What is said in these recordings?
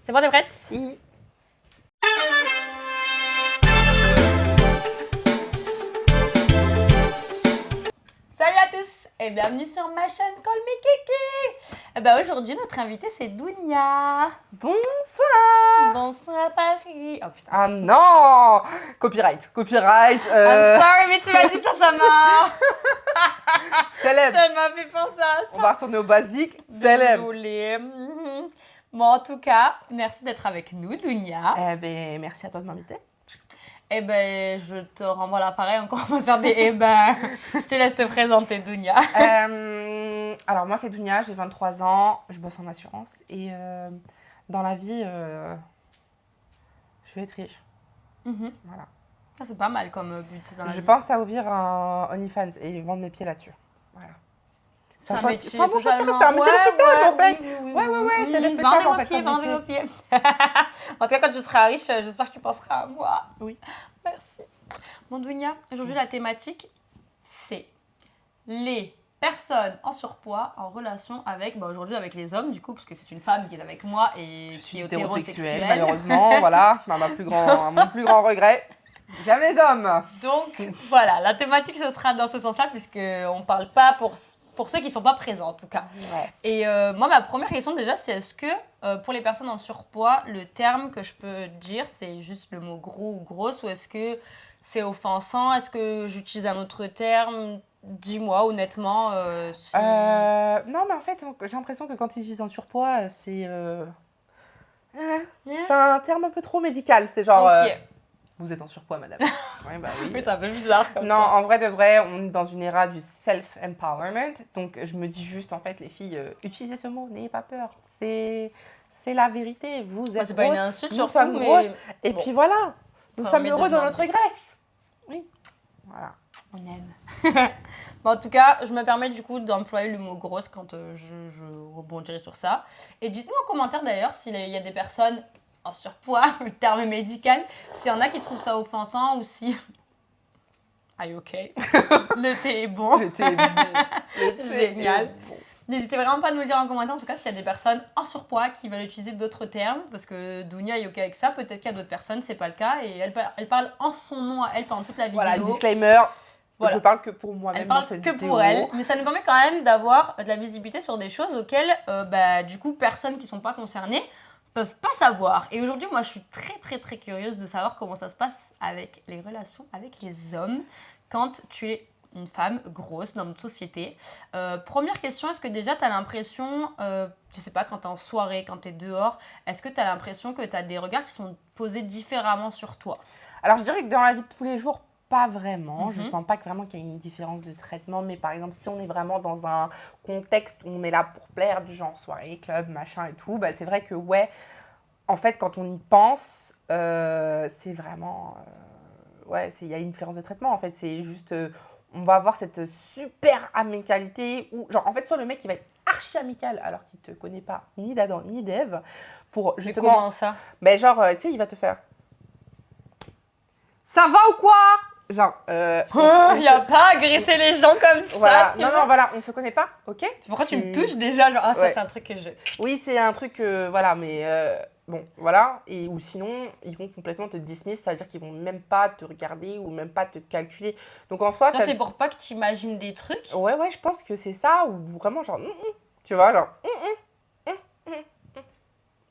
C'est bon, t'es prête? Oui. Salut à tous et bienvenue sur ma chaîne Call Me Kiki. Aujourd'hui, notre invitée, c'est Dounia. Bonsoir. Bonsoir à Paris. Oh putain. Ah non. Copyright. I'm sorry, mais tu m'as dit ça m'a... Célèbre. Ça m'a fait penser à ça. On va retourner au basique. Célèbre. Désolée. Bon, en tout cas, merci d'être avec nous, Dounia. Merci à toi de m'inviter. Je te renvoie l'appareil, encore on va faire des je te laisse te présenter, Dounia. Alors moi c'est Dounia, j'ai 23 ans, je bosse en assurance et dans la vie, je veux être riche. Voilà. Ça, c'est pas mal comme but dans la vie. Je pense à ouvrir un OnlyFans et vendre mes pieds là-dessus. Voilà. C'est un bon métier choix, c'est un métier respectable en fait. Ouais, c'est respectable en fait. Vendez vos pieds. En tout cas, quand tu seras riche, j'espère que tu penseras à moi. Oui. Merci. Bon, Dounia, aujourd'hui, la thématique, c'est les personnes en surpoids en relation avec, aujourd'hui avec les hommes, du coup, parce que c'est une femme qui est avec moi et qui est hétérosexuelle. Malheureusement, voilà, mon plus grand regret. J'aime les hommes. Donc, voilà, la thématique, ce sera dans ce sens-là, puisqu'on ne parle pas pour ceux qui ne sont pas présents, en tout cas. Ouais. Et moi, ma première question, déjà, c'est est-ce que, pour les personnes en surpoids, le terme que je peux dire, c'est juste le mot gros ou grosse, ou est-ce que c'est offensant? Est-ce que j'utilise un autre terme? Dis-moi, honnêtement. Non, mais en fait, j'ai l'impression que quand ils disent en surpoids, c'est un terme un peu trop médical. C'est genre... Ok. Vous êtes en surpoids, madame. Ouais, bah oui. Mais c'est un peu bizarre comme Non, ça. en vrai de vrai, on est dans une ère du self-empowerment. Donc, je me dis juste, en fait, les filles, utilisez ce mot, n'ayez pas peur. C'est la vérité. Vous êtes C'est pas une insulte, nous surtout, sommes mais... grosses. Et bon. puis voilà, nous sommes heureux dans notre graisse. graisse. Oui, voilà. On aime. En tout cas, je me permets du coup d'employer le mot grosse quand je rebondirai sur ça. Et dites-nous en commentaire d'ailleurs s'il y a des personnes en surpoids, le terme médical, s'il y en a qui trouvent ça offensant ou si... Are you okay? Le thé est bon. Le thé est bon. Génial. Bon. N'hésitez vraiment pas à nous le dire en commentaire, en tout cas, s'il y a des personnes en surpoids qui veulent utiliser d'autres termes, parce que Dounia est OK avec ça, peut-être qu'il y a d'autres personnes, c'est pas le cas, et elle parle en son nom à elle pendant toute la vidéo. Voilà, disclaimer, Voilà. je parle que pour moi-même Elle dans parle cette que vidéo. pour elle, mais ça nous permet quand même d'avoir de la visibilité sur des choses auxquelles, du coup, personnes qui sont pas concernées peuvent pas savoir. Et aujourd'hui, moi, je suis très, très, très curieuse de savoir comment ça se passe avec les relations avec les hommes quand tu es une femme grosse dans notre société. Première question, est-ce que déjà tu as l'impression, je sais pas, quand tu es en soirée, quand tu es dehors, est-ce que tu as l'impression que tu as des regards qui sont posés différemment sur toi? Alors, je dirais que dans la vie de tous les jours, pas vraiment. Je sens pas vraiment qu'il y a une différence de traitement, mais par exemple, si on est vraiment dans un contexte où on est là pour plaire, du genre soirée, club, machin et tout, c'est vrai que ouais, en fait, quand on y pense, c'est vraiment... il y a une différence de traitement, en fait. C'est juste... on va avoir cette super amicalité où, genre, en fait, soit le mec, il va être archi amical alors qu'il te connaît pas ni d'Adam ni d'Ève pour justement... Mais comment ça? tu sais, il va te faire... Ça va ou quoi? Genre, Il n'y a pas agresser les gens comme ça. voilà. Non, voilà, on se connaît pas, ok? Pourquoi tu me touches déjà? Genre, ça, Ouais. c'est un truc que je... Oui, c'est un truc, voilà, mais bon, voilà. Et, ou sinon, ils vont complètement te dismiss, c'est-à-dire qu'ils vont même pas te regarder ou même pas te calculer. Donc en soi, Ça, c'est pour pas que tu imagines des trucs. ouais, je pense que c'est ça, ou vraiment genre, tu vois, genre,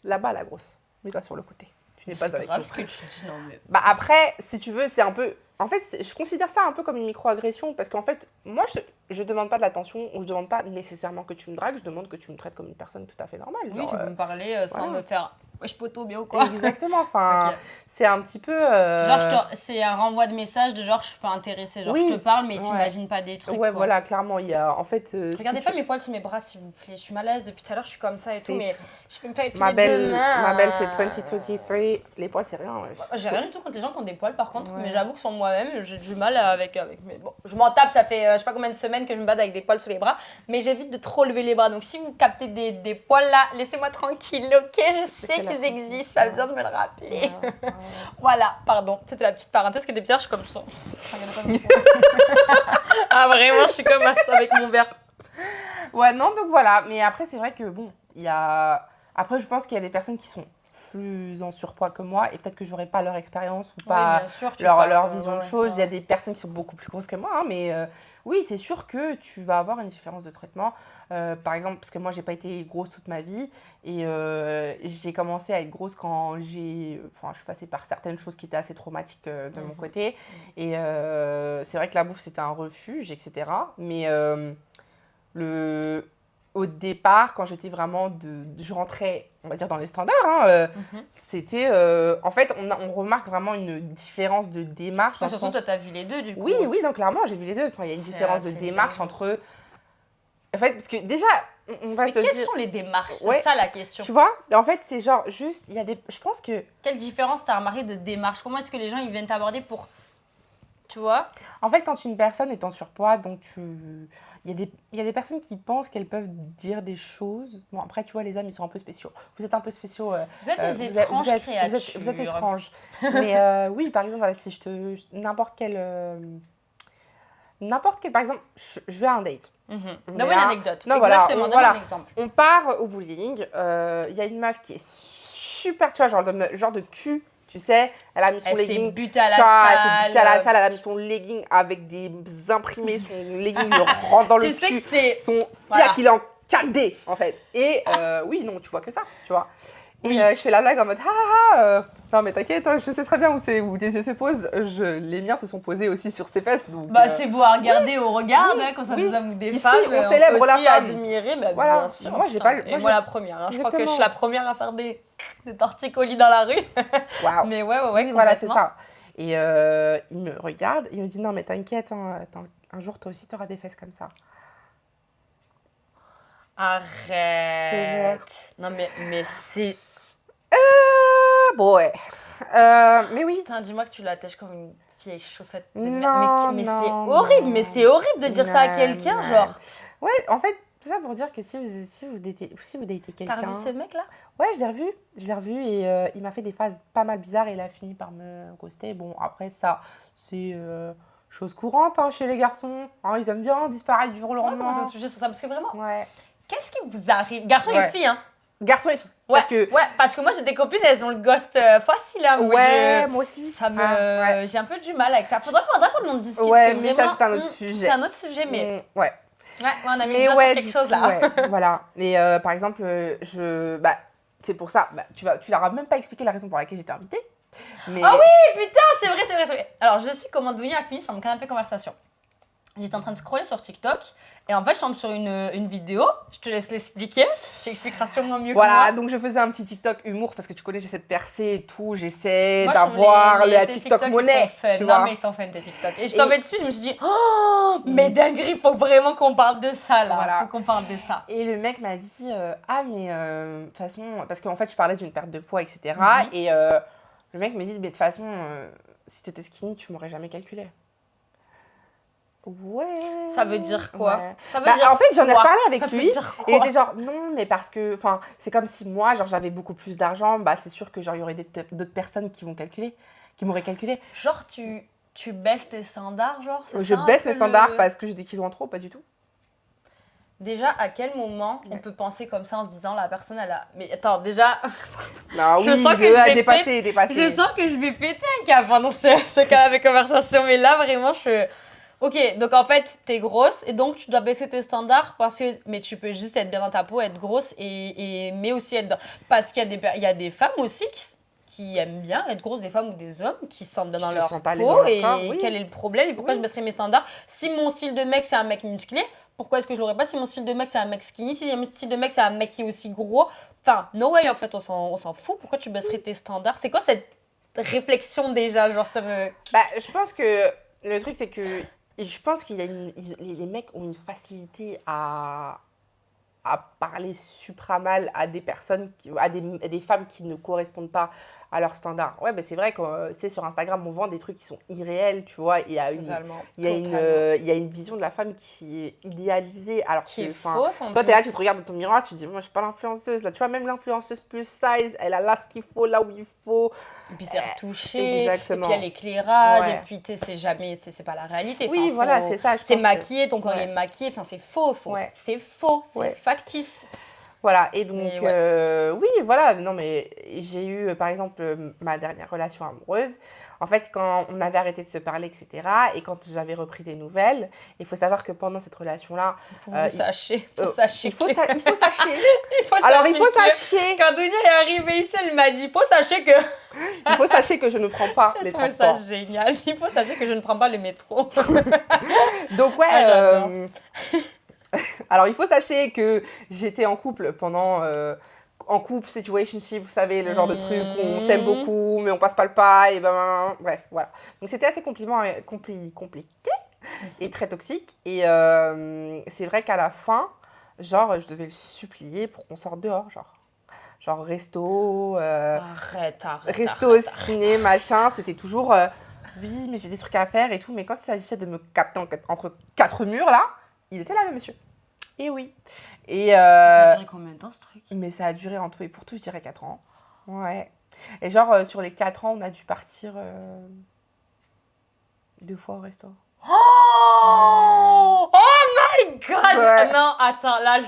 là-bas, la grosse, mets-toi sur le côté. Tu n'es pas avec grave nous. ce que tu dis, non mais... Après, si tu veux, c'est un peu... En fait, je considère ça un peu comme une micro-agression parce qu'en fait, moi, je demande pas de l'attention ou je demande pas nécessairement que tu me dragues, je demande que tu me traites comme une personne tout à fait normale. Oui, genre, tu peux me parler sans voilà. me faire... Wesh poto, bien ou quoi? Exactement, enfin, Ok. c'est un petit peu... Genre, c'est un renvoi de message de genre, je suis pas intéressée. Genre, Oui, je te parle, mais ouais. t'imagines pas des trucs. Ouais, quoi. voilà, clairement, il y a... En fait... Regardez si pas tu- mes poils sur mes bras, s'il vous plaît. Je suis mal à l'aise depuis tout à l'heure, je suis comme ça et tout, C'est- mais je peux me faire épiler Ma belle, demain. c'est 2023. Les poils, c'est rien. Ouais. J'ai rien du tout contre les gens qui ont des poils, par contre, Ouais. mais j'avoue que sur moi-même, j'ai du mal avec. Mais bon, je m'en tape, ça fait je sais pas combien de semaines que je me bats avec des poils sous les bras, mais j'évite de trop lever les bras. Donc si vous captez des poils là, laissez-moi tranquille, ok? Je sais que la qu'ils existent, pas besoin de me le rappeler. Ouais. Voilà, pardon, c'était la petite parenthèse que des petits, je suis comme ça. Regardez pas mes poils. Ah, vraiment, je suis comme ça avec mon verre. Ouais, non, donc voilà. Mais après, c'est vrai que bon, il y a... Après, je pense qu'il y a des personnes qui sont plus en surpoids que moi et peut-être que j'aurais pas leur expérience ou Oui, pas bien sûr, leur vision de choses. Il y a des personnes qui sont beaucoup plus grosses que moi, hein, mais oui, c'est sûr que tu vas avoir une différence de traitement. Par exemple, parce que moi, j'ai pas été grosse toute ma vie et j'ai commencé à être grosse quand je suis passée par certaines choses qui étaient assez traumatiques de mon côté. Et c'est vrai que la bouffe, c'était un refuge, etc. Mais au départ, quand j'étais vraiment je rentrais, on va dire, dans les standards, hein, c'était... en fait, on remarque vraiment une différence de démarche. Ouais, surtout, toi, t'as vu les deux, du coup. Oui, donc clairement, j'ai vu les deux. Enfin, il y a une différence de démarche entre... En fait, parce que déjà, on va Mais se quelles dire... sont les démarches? Ouais. C'est ça, la question. Tu vois, en fait, c'est genre juste... Il y a des... Je pense que... Quelle différence t'as remarqué de démarche? Comment est-ce que les gens, ils viennent t'aborder pour... Tu vois? En fait, quand une personne est en surpoids, donc il y a des personnes qui pensent qu'elles peuvent dire des choses. Bon, après, tu vois, les hommes, ils sont un peu spéciaux. Vous êtes un peu spéciaux. Vous êtes des étranges créatures. Vous êtes étranges. Mais oui, par exemple, si n'importe quel, par exemple, je vais à un date. Donne-moi une anecdote. Non, Exactement, donne-moi un exemple. On part au bowling. Il y a une meuf qui est super, tu vois, genre de cul. Tu sais, elle a mis son legging. Elle s'est butée à la salle. Elle s'est butée à la salle, elle a mis son legging avec des imprimés. Son legging lui rentre dans le cul. Tu sais que c'est... Voilà. Qu'il est en 4D, en fait. Et oui, non, tu vois que ça, tu vois. Et je fais la blague en mode non, mais t'inquiète, hein, je sais très bien où tes yeux se posent. Les miens se sont posés aussi sur ses fesses. Donc, c'est beau à regarder au regard, hein, quand ça nous aime ou des Ici, femmes. on célèbre la femme. Admirer, voilà. Bien sûr. Moi, j'ai pas... moi, la première. Hein. Je crois que je suis la première à faire des torticolis dans la rue. Waouh. Mais ouais, oui, voilà, c'est ça. Et il me regarde, il me dit non, mais t'inquiète, hein, un jour, toi aussi, t'auras des fesses comme ça. Arrête. Non, mais c'est... Bon, ouais. Mais oui. Putain, dis-moi que tu l'attaches comme une vieille chaussette. Non, mais non, c'est horrible, mais c'est horrible de dire ça à quelqu'un, non. genre. Ouais, en fait, tout ça pour dire que si vous datez quelqu'un... T'as revu ce mec-là? Ouais, je l'ai revu et il m'a fait des phases pas mal bizarres et il a fini par me ghoster. Bon, après ça, c'est chose courante hein, chez les garçons. Hein, ils aiment bien disparaître du jour au lendemain. On va commencer un sujet sur ça, parce que vraiment, ouais. Qu'est-ce qui vous arrive? Garçons et filles, hein? Garçons et filles. Ouais, parce que moi j'ai des copines, elles ont le ghost facile. Hein, moi aussi. J'ai un peu du mal avec ça. Faudra qu'on en discute. Ouais, mais ça c'est un autre sujet. C'est un autre sujet, mais... Ouais, on a mis le doigt sur quelque chose là. Ouais, voilà. Et par exemple, c'est pour ça, tu leur as même pas expliqué la raison pour laquelle j'étais invitée. Mais... Ah oui, putain, c'est vrai. Alors, je suis comment Dounia a fini sur mon canapé conversation. J'étais en train de scroller sur TikTok et en fait, je tombe sur une vidéo. Je te laisse l'expliquer. Tu expliqueras sûrement mieux que moi. Voilà, donc je faisais un petit TikTok humour parce que tu connais, j'essaie de percer et tout. J'essaie d'avoir la TikTok monnaie. Tu vois. Non, mais ils sont fun tes TikTok. Et je tombais dessus, je me suis dit, oh, mais dinguerie, faut vraiment qu'on parle de ça là. Voilà. Faut qu'on parle de ça. Et le mec m'a dit, mais de toute façon, parce qu'en fait, je parlais d'une perte de poids, etc. Et le mec me dit, mais de toute façon, si t'étais skinny, tu m'aurais jamais calculé. Ouais. Ça veut dire quoi? Ouais. Ça veut dire en fait, j'en ai reparlé avec lui. Et il était genre, non, mais parce que, c'est comme si moi, genre, j'avais beaucoup plus d'argent, c'est sûr que genre, il y aurait d'autres personnes qui m'auraient calculé. Genre, tu baisses tes standards, genre, c'est Je ça, baisse mes standards parce que j'ai des kilos en trop, pas du tout. Déjà, à quel moment on peut penser comme ça en se disant la personne elle a... Mais attends, déjà... Non, je sens que je vais dépasser. Je sens que je vais péter un câble pendant ce canapé conversation. Mais là, vraiment, Ok, donc en fait, t'es grosse et donc tu dois baisser tes standards mais tu peux juste être bien dans ta peau, être grosse mais aussi être dans... Parce qu'il y a des femmes aussi qui aiment bien être grosses, des femmes ou des hommes qui se sentent bien dans leur peau et quel est le problème et pourquoi je baisserais mes standards. Si mon style de mec c'est un mec musclé, pourquoi est-ce que je l'aurais pas si mon style de mec c'est un mec skinny, si mon style de mec c'est un mec qui est aussi gros, enfin no way en fait, on s'en fout, pourquoi tu baisserais tes standards? C'est quoi cette réflexion déjà, genre ça me... Je pense que le truc c'est que je pense qu'il y a les mecs ont une facilité à parler supra mal à des personnes, à des femmes qui ne correspondent pas à leurs standards. Ouais, c'est vrai que sur Instagram, on vend des trucs qui sont irréels, tu vois. Il y a une vision de la femme qui est idéalisée. Alors qui est fausse. Toi, t'es là, tu te regardes dans ton miroir, tu te dis, moi, je suis pas l'influenceuse. Là, tu vois, même l'influenceuse plus size, elle a là ce qu'il faut, là où il faut. Et puis c'est retouché. Exactement. Et puis il y a l'éclairage. Ouais. Et puis c'est pas la réalité. Oui, c'est ça. C'est maquillé, ton corps est maquillé. Enfin, c'est faux. Ouais. C'est faux. C'est factice. Voilà, et donc, Mais ouais. oui, voilà, non, mais j'ai eu, par exemple, ma dernière relation amoureuse. En fait, quand on avait arrêté de se parler, etc., et quand j'avais repris des nouvelles, il faut savoir que pendant cette relation-là, Il faut euh, vous il, sachiez, faut sachez que... il faut sachez. il faut Alors, il sachez faut que... sachez, Quand Dunia est arrivée ici, elle m'a dit, faut sachez que... il faut sachez que je ne prends pas J'ai les trouvé ça transports. génial. Il faut sachez que je ne prends pas le métro. Donc, ouais, Ah, j'adore. alors il faut sachez que j'étais en couple pendant... en couple, situationship, vous savez, le genre de truc où on s'aime beaucoup, mais on passe pas le pas, et ben, bref, voilà. Donc c'était assez compliqué et très toxique. Et c'est vrai qu'à la fin, genre, je devais le supplier pour qu'on sorte dehors, genre resto, Arrête. ciné, machin. C'était toujours, oui, mais j'ai des trucs à faire et tout. Mais quand il s'agissait de me capter entre quatre murs, là, il était là, le monsieur. Et oui. Et Ça a duré combien de temps, ce truc? mais ça a duré en tout et pour tout, je dirais 4 ans. Ouais. Et genre, sur les 4 ans, on a dû partir 2 fois au resto. Oh my god! Ouais. Non, attends, là,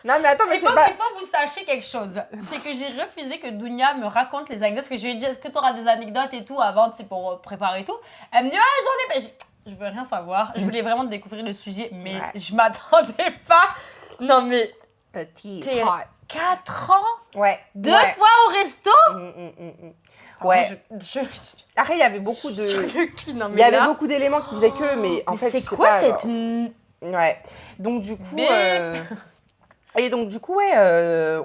Non, mais attends, mais il c'est faut pas... que vous sachiez quelque chose. C'est que j'ai refusé que Dounia me raconte les anecdotes. Parce que je lui ai dit, est-ce que tu auras des anecdotes et tout avant, tu sais, pour préparer tout? Elle me dit, ah, j'en ai. Je veux rien savoir. Je voulais vraiment découvrir le sujet, mais Ouais. je m'attendais pas. Non, mais The tea is t'es hot. 4 ans? Ouais. 2 ouais. fois au resto? Ouais. Je Après, il y avait beaucoup de... sur le cul, non, Il mais y avait là... beaucoup d'éléments qui faisaient que, mais en Mais fait, c'est je sais quoi pas, cette... genre- Ouais. Donc, du coup... Bip. Et donc, du coup, ouais,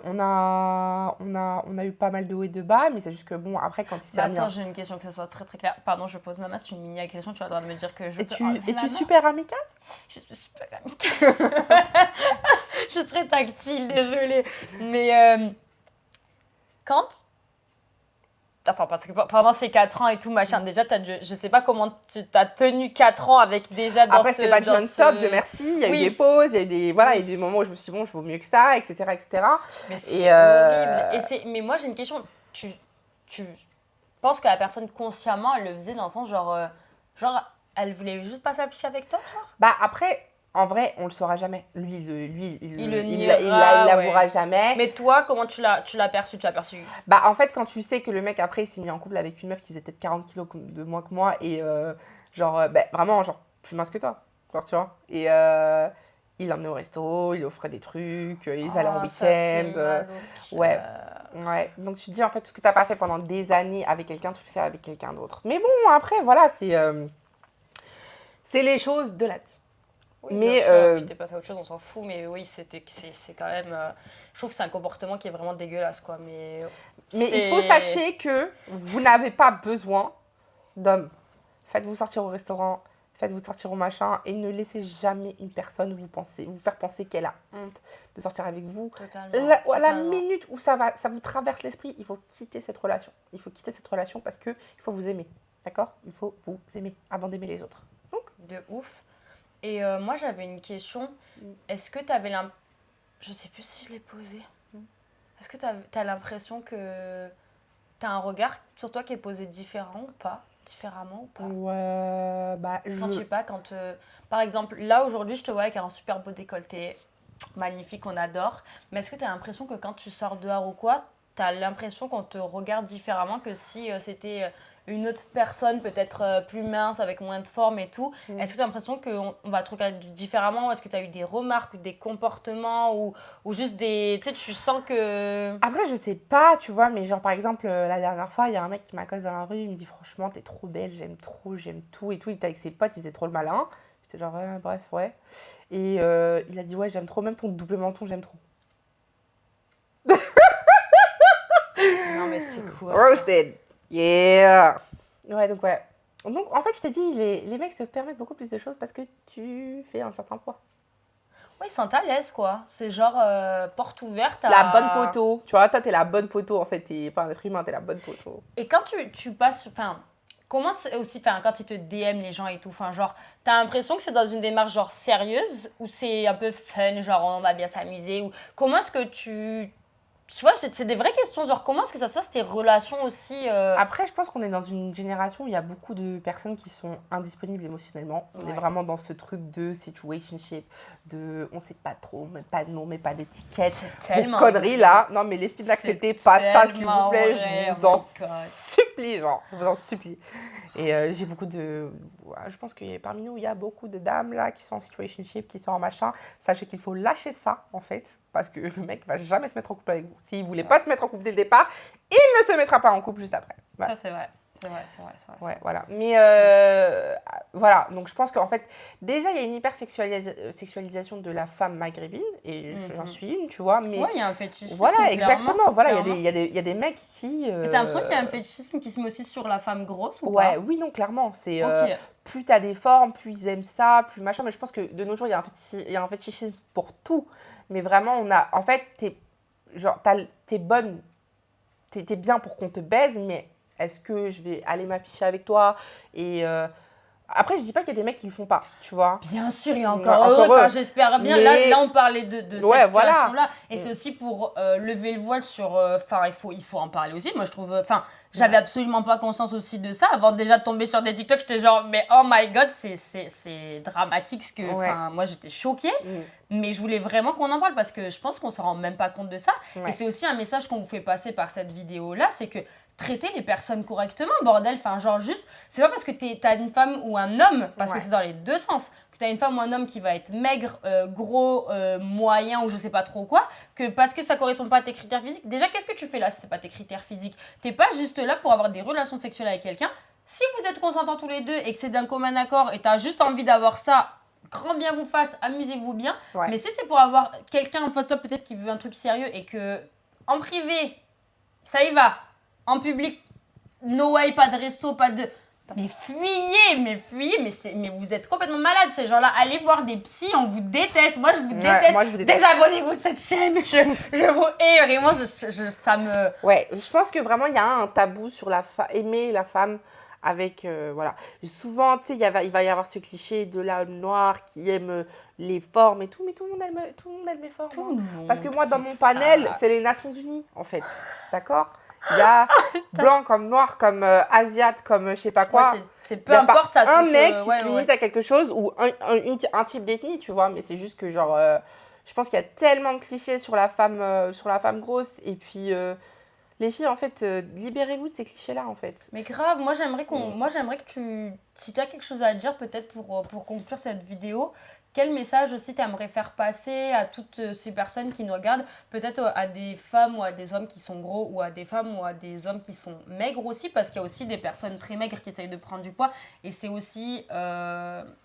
on a eu pas mal de hauts et de bas, mais c'est juste que, bon, après, quand il s'est remis... Attends, j'ai une question que ça soit très très clair. Pardon, je pose ma main, c'est une mini-agression, tu as le droit de me dire que je peux enlever ma Es-tu main. super amical? Je suis super amicale. Je serais tactile, désolée. Mais quand... Attends, parce que pendant ces 4 ans et tout, machin, déjà, je sais pas comment tu t'as tenu 4 ans avec déjà dans Après, c'était pas du non-stop, Dieu merci. Il y a eu Oui. des pauses, il y a eu des, voilà, il y a eu des moments où je me suis dit, bon, je vaux mieux que ça, etc., etc. Mais c'est Et, horrible. Mais moi, j'ai une question. Tu penses que la personne, consciemment, elle le faisait dans le sens, genre elle voulait juste pas s'afficher avec toi, genre? Bah, après, en vrai, on le saura jamais. Lui, Il le niera, l'avouera ouais. jamais. Mais toi, comment tu l'as perçu? Tu l'as perçu? Bah, en fait, quand tu sais que le mec, après, il s'est mis en couple avec une meuf qui faisait peut-être 40 kilos de moins que moi, et bah, vraiment, genre, plus mince que toi, genre, tu vois. Et il l'emmenait au resto, il lui offrait des trucs, ils allaient en Ça fait week-end. mal au ouais. cœur. Ouais, donc tu te dis en fait tout ce que tu n'as pas fait pendant des années avec quelqu'un, tu le fais avec quelqu'un d'autre. Mais bon, après, voilà, c'est les choses de la vie. Oui, mais bien sûr, puis t'es passé à autre chose, on s'en fout, mais oui, c'est quand même... je trouve que c'est un comportement qui est vraiment dégueulasse, quoi, mais il faut sachez que vous n'avez pas besoin d'hommes. Faites-vous sortir au restaurant, faites-vous sortir au machin, et ne laissez jamais une personne vous faire penser qu'elle a honte de sortir avec vous. Totalement. La minute où ça vous traverse l'esprit, il faut quitter cette relation. Il faut quitter cette relation parce qu'il faut vous aimer, d'accord? Il faut vous aimer avant d'aimer les autres. Donc, de ouf. Et moi, j'avais une question. Est-ce que tu avais l'impression... Je sais plus si je l'ai posée. Est-ce que tu as l'impression que tu as un regard sur toi qui est posé différemment ou pas? Ouais, bah, Quand je sais pas, par exemple, là, aujourd'hui, je te vois avec un super beau décolleté, magnifique, on adore. Mais est-ce que tu as l'impression que quand tu sors dehors ou quoi, tu as l'impression qu'on te regarde différemment que si c'était... une autre personne peut-être plus mince, avec moins de forme et tout. Est-ce que tu as l'impression qu'on va te regarder différemment? Ou est-ce que tu as eu des remarques ou des comportements ou juste des... Tu sais, tu sens que... Après, je sais pas, tu vois, mais genre par exemple, la dernière fois, il y a un mec qui m'accoste dans la rue, il me dit franchement, t'es trop belle, j'aime tout et tout. Il était avec ses potes, il faisait trop le malin. J'étais genre, bref, ouais. Et il a dit, ouais, j'aime trop, même ton double menton, j'aime trop. Non, mais c'est quoi Roasted. Yeah. Ouais, donc ouais. Donc en fait, je t'ai dit, les mecs se permettent beaucoup plus de choses parce que tu fais un certain poids. Oui, ils sont à l'aise, quoi. C'est genre porte ouverte à... La bonne poteau. Tu vois, toi, t'es la bonne poteau, en fait. T'es pas un être humain, t'es la bonne poteau. Et quand tu passes... Enfin, comment c'est aussi... Enfin, quand ils te DM, les gens et tout, enfin, genre, t'as l'impression que c'est dans une démarche, genre, sérieuse ou c'est un peu fun, genre, on va bien s'amuser ou... Comment est-ce que tu tu vois, c'est des vraies questions. Genre, comment est-ce que ça se passe tes relations aussi Après, je pense qu'on est dans une génération où il y a beaucoup de personnes qui sont indisponibles émotionnellement. On est vraiment dans ce truc de situationship, de on sait pas trop, mais pas de nom, mais pas d'étiquette. C'est tellement Vos conneries là. Non, mais les filles, n'acceptez pas ça, s'il tellement vous plaît. vrai, Je vous oh en my God. supplie, genre. Je vous en supplie. Et j'ai beaucoup de. Ouais, je pense que parmi nous, il y a beaucoup de dames là qui sont en situationship, qui sont en machin. Sachez qu'il faut lâcher ça, en fait, parce que le mec va jamais se mettre en couple avec vous. S'il voulait pas se mettre en couple dès le départ, il ne se mettra pas en couple juste après. Voilà. Ça, c'est vrai. C'est vrai. Ouais, voilà. Mais voilà, donc je pense qu'en fait, déjà, il y a une hyper-sexualisation de la femme maghrébine, et j'en suis une, tu vois. Mais Ouais, il y a un fétichisme. voilà, exactement. Voilà, clairement. il y a des mecs qui. Et t'as l'impression qu'il y a un fétichisme qui se met aussi sur la femme grosse ou Ouais, pas? oui, non, clairement. C'est Ok. plus t'as des formes, plus ils aiment ça, plus machin. Mais je pense que de nos jours, il y a un fétichisme pour tout. Mais vraiment, on a. En fait, t'es bonne, t'es bien pour qu'on te baise, mais est-ce que je vais aller m'afficher avec toi? Et après, je dis pas qu'il y a des mecs qui le font pas, tu vois. Bien sûr, il y a Ouais, encore encore eux. Enfin, eux. j'espère bien. Mais- Là, on parlait de cette Ouais, voilà. situation-là. Et c'est aussi pour lever le voile sur... Enfin, il faut en parler aussi. Moi, je trouve... Enfin, j'avais absolument pas conscience aussi de ça. Avant déjà de tomber sur des TikTok, j'étais genre, mais oh my God, c'est dramatique. Ce que, Ouais. enfin, moi, j'étais choquée. Mm. Mais je voulais vraiment qu'on en parle parce que je pense qu'on se rend même pas compte de ça. Ouais. Et c'est aussi un message qu'on vous fait passer par cette vidéo-là, c'est que traiter les personnes correctement, bordel. Enfin, genre juste, c'est pas parce que t'as une femme ou un homme, parce que Ouais. c'est dans les deux sens, que t'as une femme ou un homme qui va être maigre, gros, moyen ou je sais pas trop quoi, que parce que ça correspond pas à tes critères physiques. Déjà, qu'est-ce que tu fais là si c'est pas tes critères physiques? T'es pas juste là pour avoir des relations sexuelles avec quelqu'un. Si vous êtes consentants tous les deux et que c'est d'un commun accord et t'as juste envie d'avoir ça, grand bien vous fasse, amusez-vous bien. Ouais. Mais si c'est pour avoir quelqu'un en face de toi peut-être qui veut un truc sérieux et que en privé, ça y va. En public, no way, pas de resto, pas de... Mais fuyez, mais vous êtes complètement malade ces gens-là. Allez voir des psys, on vous déteste. Moi, je vous déteste. moi, je vous déteste. Désabonnez-vous de cette chaîne. Je vous hais, vraiment, ça me... Ouais, je pense que vraiment, il y a un tabou sur aimer la femme avec, voilà. Souvent, tu sais, il va y avoir ce cliché de l'homme noir qui aime les formes et tout, mais tout le monde aime les formes. Tout hein. le monde Parce que moi, dans mon kiffe panel, ça. c'est les Nations Unies, en fait. D'accord? Il y a blanc comme noir, comme asiate, comme je sais pas quoi. Ouais, c'est Il peu y a importe, pas ça un touche... mec qui ouais, se ouais. limite à quelque chose ou un type d'ethnie, tu vois, mais c'est juste que genre je pense qu'il y a tellement de clichés sur la femme grosse et puis les filles en fait libérez-vous de ces clichés là en fait. Mais grave, moi j'aimerais que tu, si tu as quelque chose à dire peut-être pour conclure cette vidéo, quel message aussi tu aimerais faire passer à toutes ces personnes qui nous regardent, peut-être à des femmes ou à des hommes qui sont gros ou à des femmes ou à des hommes qui sont maigres aussi, parce qu'il y a aussi des personnes très maigres qui essayent de prendre du poids et c'est aussi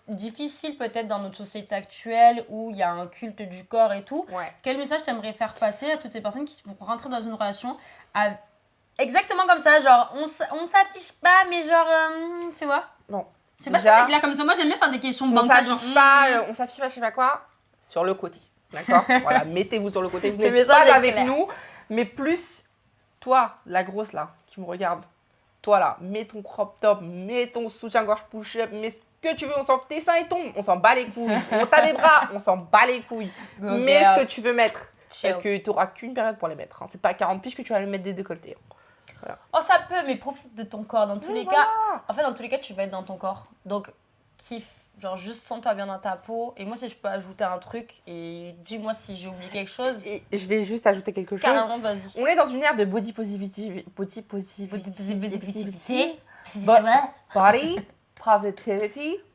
difficile peut-être dans notre société actuelle où il y a un culte du corps et tout. Ouais. Quel message t'aimerais faire passer à toutes ces personnes qui vont rentrer dans une relation exactement comme ça, genre on s'affiche pas, mais genre, tu vois? Bon. Je sais pas si Déjà, c'est clair comme ça. Moi j'aime bien faire des questions On bancales. s'affiche pas, je sais pas quoi, sur le côté. D'accord. Voilà, mettez-vous sur le côté. Vous Le n'êtes message pas est avec clair. nous, mais plus toi, la grosse là, qui me regarde. Toi là, mets ton crop top, mets ton soutien-gorge push-up, mets ce que tu veux, tes seins et tombent, on s'en bat les couilles. On t'a des bras, on s'en bat les couilles. Go Mets girl. ce que tu veux mettre. Chill. Parce que tu n'auras qu'une période pour les mettre. Hein. C'est pas à 40 piges que tu vas les mettre des décolletés. Oh ça peut, mais profite de ton corps. Dans tous les voilà. cas, en fait dans tous les cas tu vas être dans ton corps. Donc kiffe, genre juste sens-toi bien dans ta peau. Et moi si je peux ajouter un truc et dis-moi si j'ai oublié quelque chose. Et je vais juste ajouter quelque chose. Carrément vas-y. On est dans une ère de body positivity. Body positivity.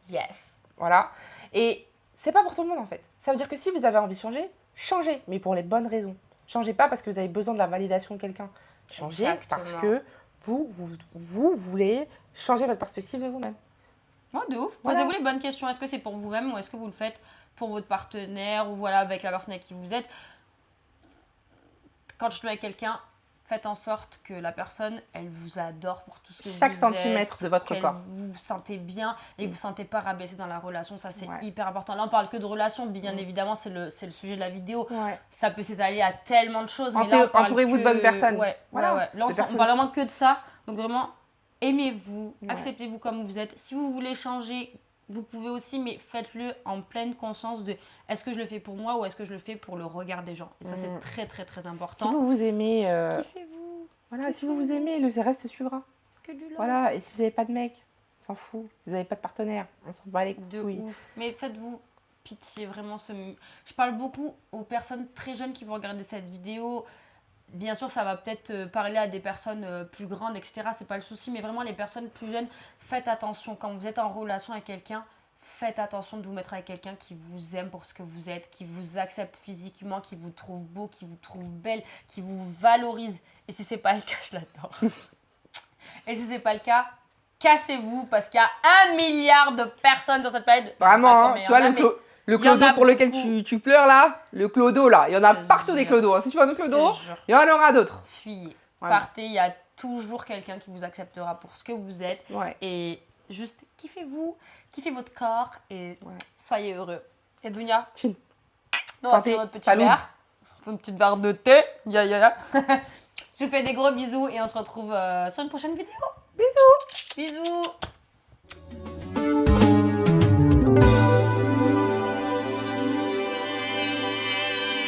Yes. Voilà. Et c'est pas pour tout le monde en fait. Ça veut dire que si vous avez envie de changer, changez, mais pour les bonnes raisons. Changez pas parce que vous avez besoin de la validation de quelqu'un. Changez Exactement. parce que vous voulez changer votre perspective de vous-même. Ouais, de ouf. Voilà. Posez-vous les bonnes questions. Est-ce que c'est pour vous-même ou est-ce que vous le faites pour votre partenaire ou voilà avec la personne avec qui vous êtes? Quand je suis avec quelqu'un, faites en sorte que la personne, elle vous adore pour tout ce que Chaque vous centimètre êtes, de votre qu'elle corps. vous sentez bien et que vous ne sentez pas rabaissé dans la relation. Ça, c'est Ouais. hyper important. Là, on parle que de relation. Bien évidemment, c'est le sujet de la vidéo. Ouais. Ça peut s'étaler à tellement de choses. Mais là, on parle Entourez-vous de que- bonnes personnes. Ouais, Voilà. ouais. Là, De on personnes. parle vraiment que de ça. Donc vraiment, aimez-vous, Ouais. acceptez-vous comme vous êtes. Si vous voulez changer, vous pouvez aussi, mais faites-le en pleine conscience de est-ce que je le fais pour moi ou est-ce que je le fais pour le regard des gens. Et ça, c'est très, très, très Si important. vous vous aimez, Kiffez-vous. voilà, si vous vous aimez, le reste suivra. Que du love. Voilà, et si vous n'avez pas de mec, on s'en fout. Si vous n'avez pas de partenaire, on s'en bat les De couilles. ouf. Mais faites-vous pitié, vraiment. Je parle beaucoup aux personnes très jeunes qui vont regarder cette vidéo. Bien sûr, ça va peut-être parler à des personnes plus grandes, etc. C'est pas le souci, mais vraiment les personnes plus jeunes, faites attention. Quand vous êtes en relation avec quelqu'un, faites attention de vous mettre avec quelqu'un qui vous aime pour ce que vous êtes, qui vous accepte physiquement, qui vous trouve beau, qui vous trouve belle, qui vous valorise. Et si c'est pas le cas, je l'adore. Et si c'est pas le cas, cassez-vous parce qu'il y a 1 milliard de personnes dans cette planète. Vraiment, tu vois, le le il y en clodo a pour lequel beaucoup. tu pleures là, le clodo là, il y en a Je te partout des jure. clodos. Hein. Si tu vois un clodo, il y en aura d'autres. Fuyez, Vraiment. partez, il y a toujours quelqu'un qui vous acceptera pour ce que vous êtes. Ouais. Et juste kiffez-vous, kiffez votre corps et Ouais. soyez heureux. Et Dounia, Chin. on va Santé, faire notre petit salut. verre. On fait une petite verre de thé. Ya, ya, ya. Je vous fais des gros bisous et on se retrouve sur une prochaine vidéo. Bisous. Bisous.